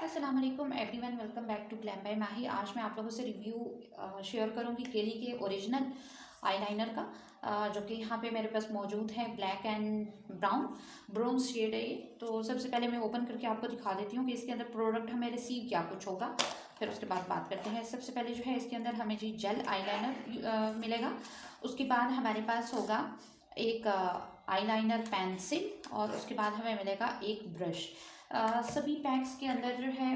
अस्सलाम वालेकुम everyone, welcome back to glam by Mahi. आज मैं आप लोगों से रिव्यू शेयर करूंगी केली के ओरिजिनल आईलाइनर का, जो कि यहाँ पे मेरे पास मौजूद है। Black and brown bronze shade है ये। तो सबसे पहले मैं ओपन करके आपको दिखा देती हूँ कि इसके अंदर प्रोडक्ट हमें रिसीव क्या कुछ होगा, फिर उसके बाद बात करते हैं। सबसे पहले जो है इसके अंदर हमें जी जेल आईलाइनर मिलेगा। उसके बाद हमारे पास होगा एक आईलाइनर पेंसिल और उसके बाद हमें मिलेगा एक ब्रश। सभी पैक्स के अंदर जो है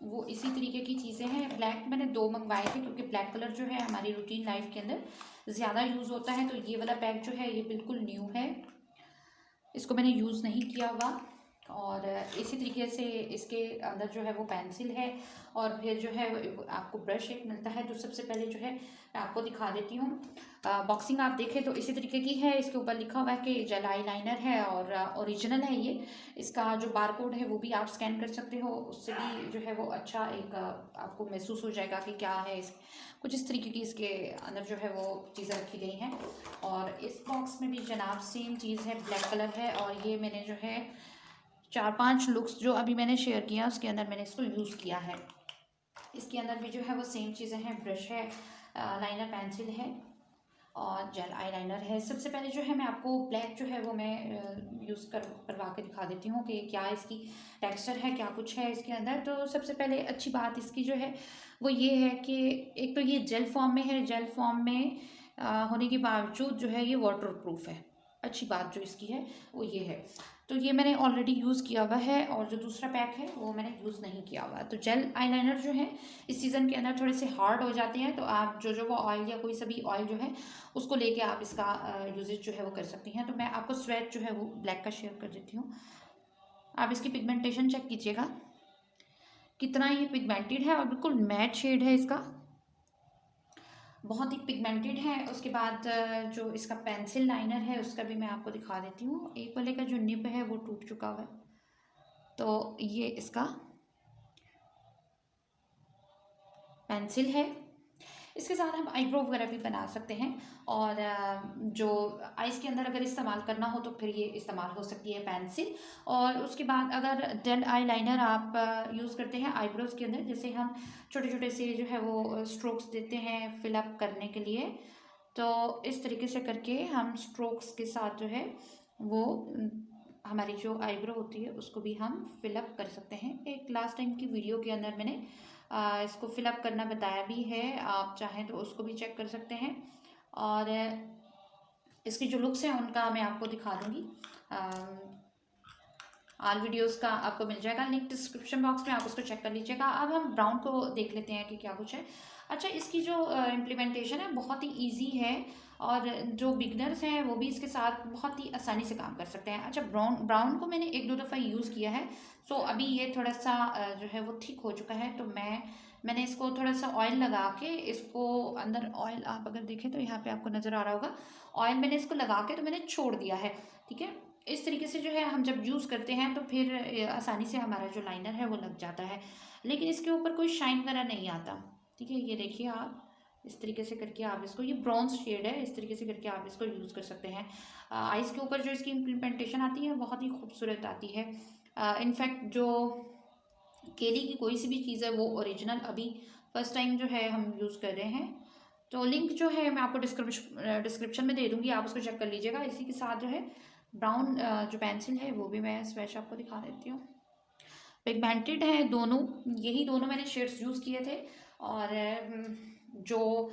वो इसी तरीके की चीज़ें हैं। ब्लैक मैंने दो मंगवाए थे क्योंकि ब्लैक कलर जो है हमारी रूटीन लाइफ के अंदर ज़्यादा यूज़ होता है। तो ये वाला पैक जो है ये बिल्कुल न्यू है, इसको मैंने यूज़ नहीं किया हुआ। और इसी तरीके से इसके अंदर जो है वो पेंसिल है और फिर जो है आपको ब्रश एक मिलता है। तो सबसे पहले जो है मैं आपको दिखा देती हूँ। बॉक्सिंग आप देखें तो इसी तरीके की है। इसके ऊपर लिखा हुआ है कि जेल आई लाइनर है और ओरिजिनल है ये। इसका जो बार कोड है वो भी आप स्कैन कर सकते हो, उससे भी जो है वो अच्छा एक आपको महसूस हो जाएगा कि क्या है। इस कुछ इस तरीके की इसके अंदर जो है वो चीज़ें रखी गई हैं। और इस बॉक्स में भी जनाब सेम चीज़ है, ब्लैक कलर है। और ये मैंने जो है 4-5 लुक्स जो अभी मैंने शेयर किया उसके अंदर मैंने इसको यूज़ किया है। इसके अंदर भी जो है वो सेम चीज़ें हैं, ब्रश है, लाइनर पेंसिल है और जेल आईलाइनर है। सबसे पहले जो है मैं आपको ब्लैक जो है वो मैं यूज़ करवा के दिखा देती हूँ कि क्या इसकी टेक्सचर है, क्या कुछ है इसके अंदर। तो सबसे पहले अच्छी बात इसकी जो है वो ये है कि एक तो ये जेल फॉर्म में है। जेल फॉर्म में होने के बावजूद जो है ये वाटर प्रूफ है। अच्छी बात जो इसकी है वो ये है। तो ये मैंने ऑलरेडी यूज़ किया हुआ है और जो दूसरा पैक है वो मैंने यूज़ नहीं किया हुआ। तो जेल आईलाइनर जो है इस सीज़न के अंदर थोड़े से हार्ड हो जाते हैं, तो आप जो वो ऑयल या कोई सा भी ऑयल जो है उसको लेके आप इसका यूजेज जो है वो कर सकती हैं। तो मैं आपको स्वेट जो है वो ब्लैक का शेयर कर देती हूँ। आप इसकी पिगमेंटेशन चेक कीजिएगा कितना ये पिगमेंटेड है और बिल्कुल मैट शेड है इसका, बहुत ही पिगमेंटेड है। उसके बाद जो इसका पेंसिल लाइनर है उसका भी मैं आपको दिखा देती हूँ। एक वाले का जो निब है वो टूट चुका हुआ है, तो ये इसका पेंसिल है। इसके साथ हम आईब्रो वगैरह भी बना सकते हैं और जो आइज़ के अंदर अगर इस्तेमाल करना हो तो फिर ये इस्तेमाल हो सकती है पेंसिल। और उसके बाद अगर जेल आई लाइनर आप यूज़ करते हैं आईब्रोज़ के अंदर, जैसे हम छोटे छोटे से जो है वो स्ट्रोक्स देते हैं फिलअप करने के लिए, तो इस तरीके से करके हम स्ट्रोक्स के साथ जो है वो हमारी जो आईब्रो होती है उसको भी हम फिलअप कर सकते हैं। एक लास्ट टाइम की वीडियो के अंदर मैंने इसको फिलअप करना बताया भी है, आप चाहें तो उसको भी चेक कर सकते हैं। और इसकी जो लुक्स हैं उनका मैं आपको दिखा दूँगी। आल वीडियोस का आपको मिल जाएगा लिंक डिस्क्रिप्शन बॉक्स में, आप उसको चेक कर लीजिएगा। अब हम ब्राउन को देख लेते हैं कि क्या कुछ है। अच्छा, इसकी जो इम्प्लीमेंटेशन है बहुत ही इजी है और जो बिगनर्स हैं वो भी इसके साथ बहुत ही आसानी से काम कर सकते हैं। अच्छा, ब्राउन को मैंने 1-2 दफ़ा यूज़ किया है, सो अभी ये थोड़ा सा जो है वो थिक हो चुका है। तो मैंने इसको थोड़ा सा ऑयल लगा के इसको अंदर ऑयल, आप अगर देखें तो यहाँ पे आपको नज़र आ रहा होगा ऑयल मैंने इसको लगा के तो मैंने छोड़ दिया है। ठीक है, इस तरीके से जो है हम जब यूज़ करते हैं तो फिर आसानी से हमारा जो लाइनर है वो लग जाता है, लेकिन इसके ऊपर कोई शाइन वगैरह नहीं आता। ठीक है, ये देखिए आप इस तरीके से करके आप इसको, ये ब्रॉन्ज शेड है, इस तरीके से करके आप इसको यूज़ कर सकते हैं। आइज़ के ऊपर जो इसकी इम्प्लीमेंटेशन आती है बहुत ही खूबसूरत आती है। इनफैक्ट जो केली की कोई सी भी चीज़ है वो ओरिजिनल अभी फर्स्ट टाइम जो है हम यूज़ कर रहे हैं। तो लिंक जो है मैं आपको डिस्क्रिप्शन में दे दूँगी, आप उसको चेक कर लीजिएगा। इसी के साथ जो है ब्राउन जो पेंसिल है वो भी मैं स्वैच आपको दिखा देती हूँ। पिगमेंटेड है दोनों, यही दोनों मैंने शेड्स यूज़ किए थे। और जो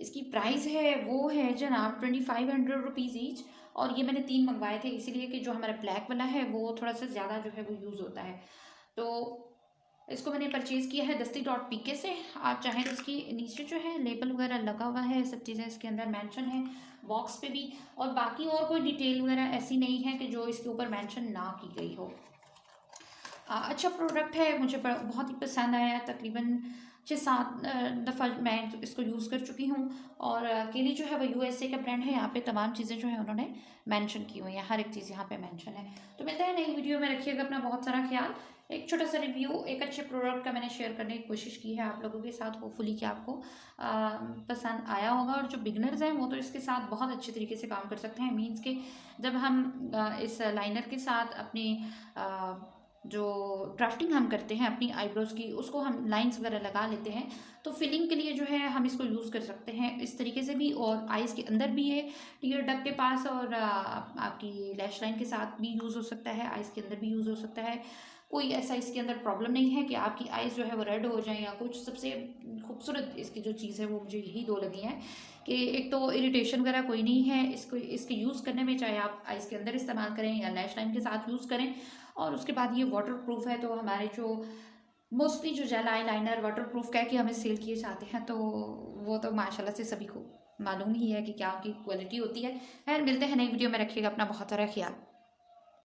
इसकी प्राइस है वो है जनाब 2500 रुपीज़ ईच। और ये मैंने 3 मंगवाए थे इसीलिए कि जो हमारा ब्लैक वाला है वो थोड़ा सा ज़्यादा जो है वो यूज़ होता है। तो इसको मैंने परचेज़ किया है dusty.pk से। आप चाहें तो इसकी नीचे जो है लेबल वगैरह लगा हुआ है, सब चीज़ें इसके अंदर मेंशन है बॉक्स पे भी। और बाकी और कोई डिटेल वगैरह ऐसी नहीं है कि जो इसके ऊपर मेंशन ना की गई हो। अच्छा प्रोडक्ट है, मुझे बहुत ही पसंद आया। तकरीबन 6-7 दफ़ा मैं इसको यूज़ कर चुकी हूँ। और केली जो है वो यूएसए का ब्रांड है, यहाँ पे तमाम चीज़ें जो है उन्होंने मेंशन की हुई हैं, हर एक चीज़ यहाँ पे मेंशन है। तो मिलता है नई वीडियो में, रखिएगा अपना बहुत सारा ख्याल। एक छोटा सा रिव्यू एक अच्छे प्रोडक्ट का मैंने शेयर करने की कोशिश की है आप लोगों के साथ, होपफुली कि आपको पसंद आया होगा। और जो बिगनर्स हैं वो तो इसके साथ बहुत अच्छे तरीके से काम कर सकते हैं। मीन्स के जब हम इस लाइनर के साथ अपनी जो ड्राफ्टिंग हम करते हैं अपनी आईब्रोज़ की, उसको हम लाइंस वगैरह लगा लेते हैं, तो फिलिंग के लिए जो है हम इसको यूज़ कर सकते हैं इस तरीके से भी, और आइज़ के अंदर भी है ईयर डक के पास, और आपकी लैश लाइन के साथ भी यूज़ हो सकता है, आइज़ के अंदर भी यूज़ हो सकता है। कोई ऐसा इसके अंदर प्रॉब्लम नहीं है कि आपकी आइज़ जो है वो रेड हो जाए या कुछ। सबसे खूबसूरत इसकी जो चीज़ है वो मुझे यही दो लगी हैं कि एक तो इरिटेशन वगैरह कोई नहीं है इसको, इसके यूज़ करने में, चाहे आप आइज़ के अंदर इस्तेमाल करें या लैश लाइन के साथ यूज़ करें। और उसके बाद ये वाटर प्रूफ है, तो हमारे जो मोस्टली जो gel eyeliner waterproof कह के हमें सेल किए जाते हैं, तो वो तो माशाल्लाह से सभी को मालूम ही है कि क्या उनकी क्वालिटी होती है। खैर, मिलते हैं नई वीडियो में, रखिएगा अपना बहुत सारा ख्याल।